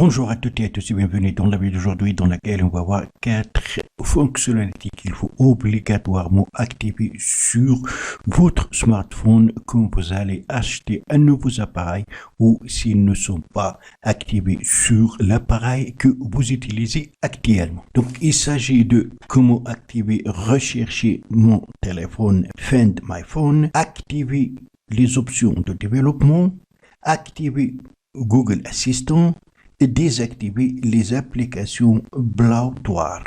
Bonjour à toutes et à tous et bienvenue dans la vidéo d'aujourd'hui dans laquelle on va voir 4 fonctionnalités qu'il faut obligatoirement activer sur votre smartphone quand vous allez acheter un nouveau appareil ou s'ils ne sont pas activés sur l'appareil que vous utilisez actuellement. Donc il s'agit de comment activer rechercher mon téléphone Find My Phone, activer les options de développement, activer Google Assistant et désactiver les applications blautoires.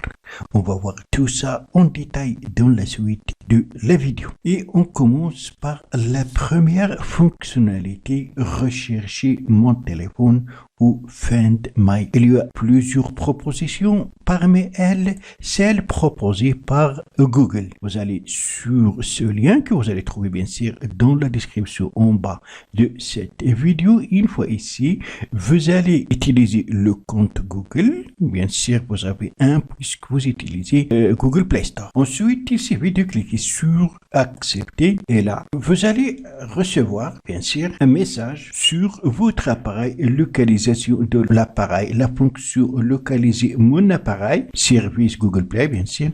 On va voir tout ça en détail dans la suite de la vidéo. Et on commence par la première fonctionnalité, rechercher mon téléphone ou Find My. Il y a plusieurs propositions, parmi elles, celle proposée par Google. Vous allez sur ce lien que vous allez trouver bien sûr dans la description en bas de cette vidéo. Une fois ici, vous allez utiliser le compte Google. Bien sûr, vous avez un puisque vous utilisez Google Play Store. Ensuite, il suffit de cliquer sur accepter et là, vous allez recevoir bien sûr un message sur votre appareil, localisation de l'appareil, la fonction localiser mon appareil, service Google Play bien sûr,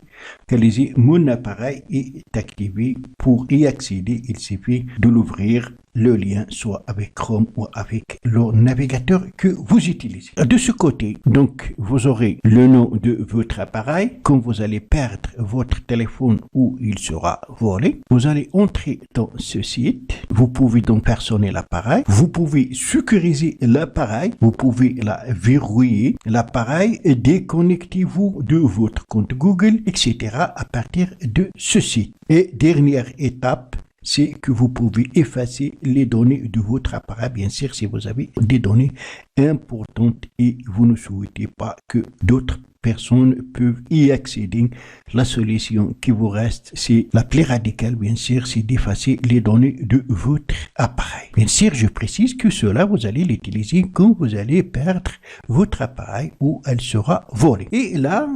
localiser mon appareil est activé. Pour y accéder, il suffit de l'ouvrir le lien soit avec Chrome ou avec le navigateur que vous utilisez. De ce côté, donc, vous aurez le nom de votre appareil. Quand vous allez perdre votre téléphone ou il sera volé, vous allez entrer dans ce site. Vous pouvez donc personner l'appareil. Vous pouvez sécuriser l'appareil. Vous pouvez la verrouiller l'appareil et déconnectez-vous de votre compte Google, etc. à partir de ce site. Et dernière étape, c'est que vous pouvez effacer les données de votre appareil, bien sûr, si vous avez des données importantes et vous ne souhaitez pas que d'autres personnes peuvent y accéder. La solution qui vous reste, c'est la plus radicale, bien sûr, c'est d'effacer les données de votre appareil. Bien sûr, je précise que cela, vous allez l'utiliser quand vous allez perdre votre appareil ou elle sera volée. Et là,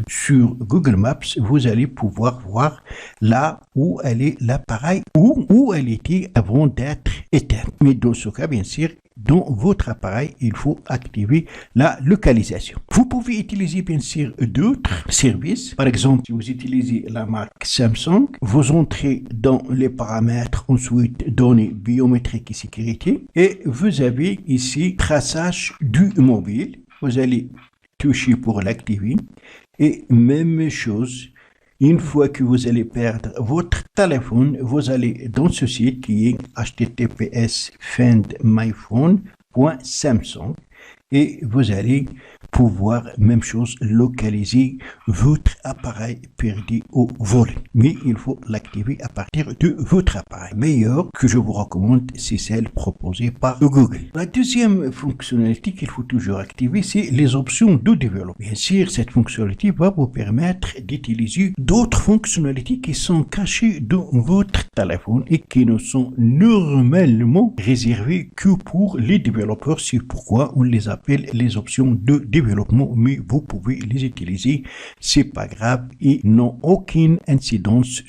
sur Google Maps, vous allez pouvoir voir là où elle est l'appareil ou où elle était avant d'être éteinte. Mais dans ce cas, bien sûr, dans votre appareil, il faut activer la localisation. Vous pouvez utiliser bien sûr d'autres services. Par exemple, si vous utilisez la marque Samsung, vous entrez dans les paramètres, ensuite données biométriques et sécurité. Et vous avez ici traçage du mobile. Vous allez toucher pour l'activer. Et même chose, une fois que vous allez perdre votre téléphone, vous allez dans ce site qui est https://findmyphone.samsung et vous allez pouvoir, même chose, localiser votre appareil perdu ou volé. Mais il faut l'activer à partir de votre appareil. Meilleure que je vous recommande, c'est celle proposée par Google. La deuxième fonctionnalité qu'il faut toujours activer, c'est les options de développement. Bien sûr, cette fonctionnalité va vous permettre d'utiliser d'autres fonctionnalités qui sont cachées dans votre téléphone et qui ne sont normalement réservées que pour les développeurs. C'est pourquoi on les appelle les options de développement, mais vous pouvez les utiliser, c'est pas grave et n'ont aucune incidence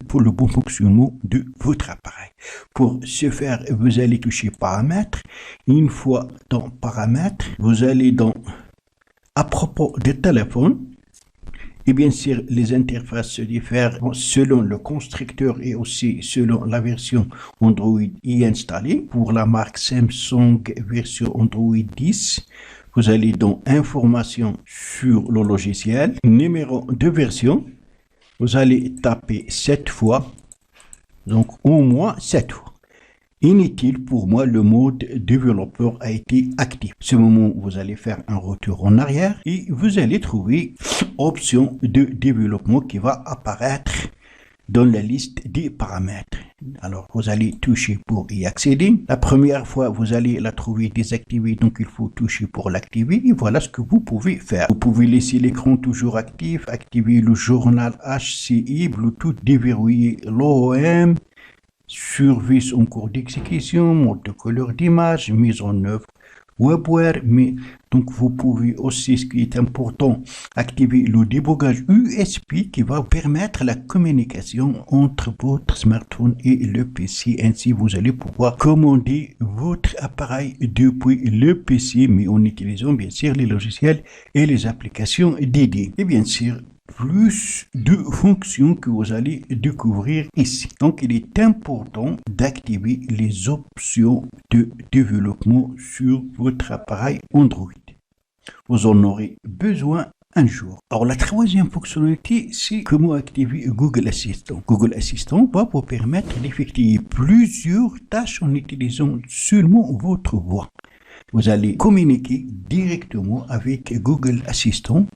pour le bon fonctionnement de votre appareil. Pour ce faire, vous allez toucher paramètres. Une fois dans paramètres, vous allez dans à propos des téléphones. Et bien sûr, les interfaces se diffèrent selon le constructeur et aussi selon la version Android y installée. Pour la marque Samsung version Android 10, vous allez dans Informations sur le logiciel, numéro de version. Vous allez taper 7 fois, donc au moins 7 fois. Inutile pour moi, le mode développeur a été actif. À ce moment, vous allez faire un retour en arrière et vous allez trouver option de développement qui va apparaître dans la liste des paramètres. Alors, vous allez toucher pour y accéder. La première fois, vous allez la trouver désactivée, donc il faut toucher pour l'activer. Et voilà ce que vous pouvez faire. Vous pouvez laisser l'écran toujours actif, activer le journal HCI, Bluetooth, déverrouiller l'OEM, service en cours d'exécution, mode de couleur d'image, mise en œuvre WebWare, mais donc vous pouvez aussi, ce qui est important, activer le débogage USB qui va permettre la communication entre votre smartphone et le PC. Ainsi, vous allez pouvoir commander votre appareil depuis le PC, mais en utilisant bien sûr les logiciels et les applications dédiées. Et bien sûr, plus de fonctions que vous allez découvrir ici. Donc, il est important d'activer les options de développement sur votre appareil Android. Vous en aurez besoin un jour. Alors, la troisième fonctionnalité, c'est comment activer Google Assistant. Google Assistant va vous permettre d'effectuer plusieurs tâches en utilisant seulement votre voix. Vous allez communiquer directement avec Google Assistant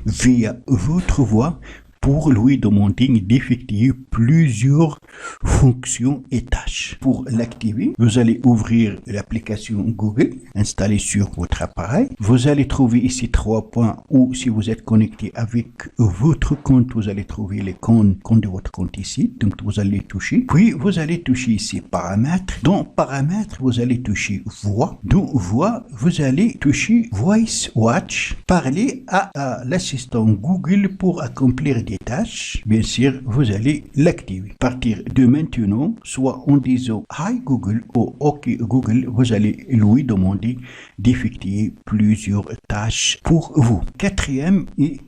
via votre voix pour lui demander d'effectuer plusieurs fonctions et tâches. Pour l'activer, vous allez ouvrir l'application Google installée sur votre appareil. Vous allez trouver ici 3 points ou si vous êtes connecté avec votre compte, vous allez trouver les comptes de votre compte ici. Donc, vous allez toucher. Puis, vous allez toucher ici paramètres. Dans paramètres, vous allez toucher voix. Dans voix, vous allez toucher Voice Watch. Parler à l'assistant Google pour accomplir des tâches. Bien sûr, vous allez l'activer. À partir de maintenant, soit en disant Hi Google ou OK Google, vous allez lui demander d'effectuer plusieurs tâches pour vous. Quatrième et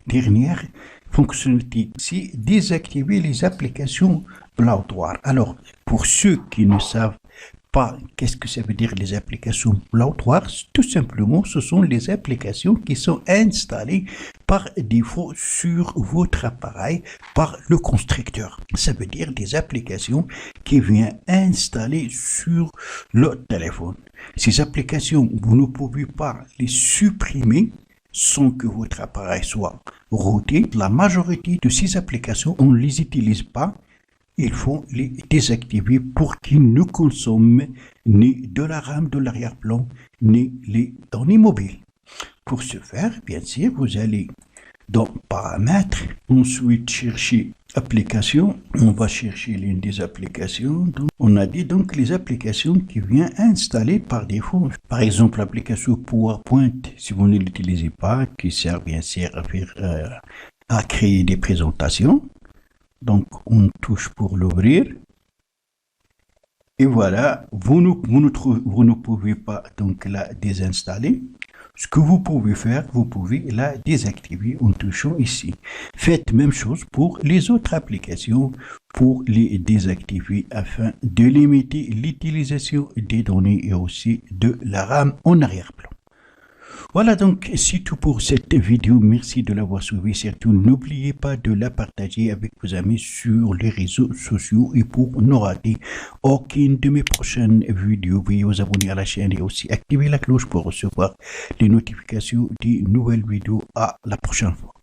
dernière fonctionnalité, c'est désactiver les applications bloquoires. Alors, pour ceux qui ne savent pas qu'est-ce que ça veut dire les applications bloquoires, tout simplement, ce sont les applications qui sont installées par défaut sur votre appareil par le constructeur. Ça veut dire des applications qui viennent installer sur le téléphone. Ces applications, vous ne pouvez pas les supprimer sans que votre appareil soit routé. La majorité de ces applications, on ne les utilise pas. Il faut les désactiver pour qu'ils ne consomment ni de la RAM de l'arrière-plan, ni les données mobiles. Pour ce faire, bien sûr, vous allez dans Paramètres, ensuite chercher Applications. On va chercher l'une des applications. Donc, on a dit donc les applications qui viennent installer par défaut. Par exemple, l'application PowerPoint, si vous ne l'utilisez pas, qui sert bien sûr à créer des présentations. Donc, on touche pour l'ouvrir. Et voilà, vous ne pouvez pas donc la désinstaller. Ce que vous pouvez faire, vous pouvez la désactiver en touchant ici. Faites même chose pour les autres applications pour les désactiver afin de limiter l'utilisation des données et aussi de la RAM en arrière-plan. Voilà donc, c'est tout pour cette vidéo. Merci de l'avoir suivi. Surtout, n'oubliez pas de la partager avec vos amis sur les réseaux sociaux. Et pour ne rater aucune de mes prochaines vidéos, veuillez vous abonner à la chaîne et aussi activer la cloche pour recevoir les notifications des nouvelles vidéos. À la prochaine fois.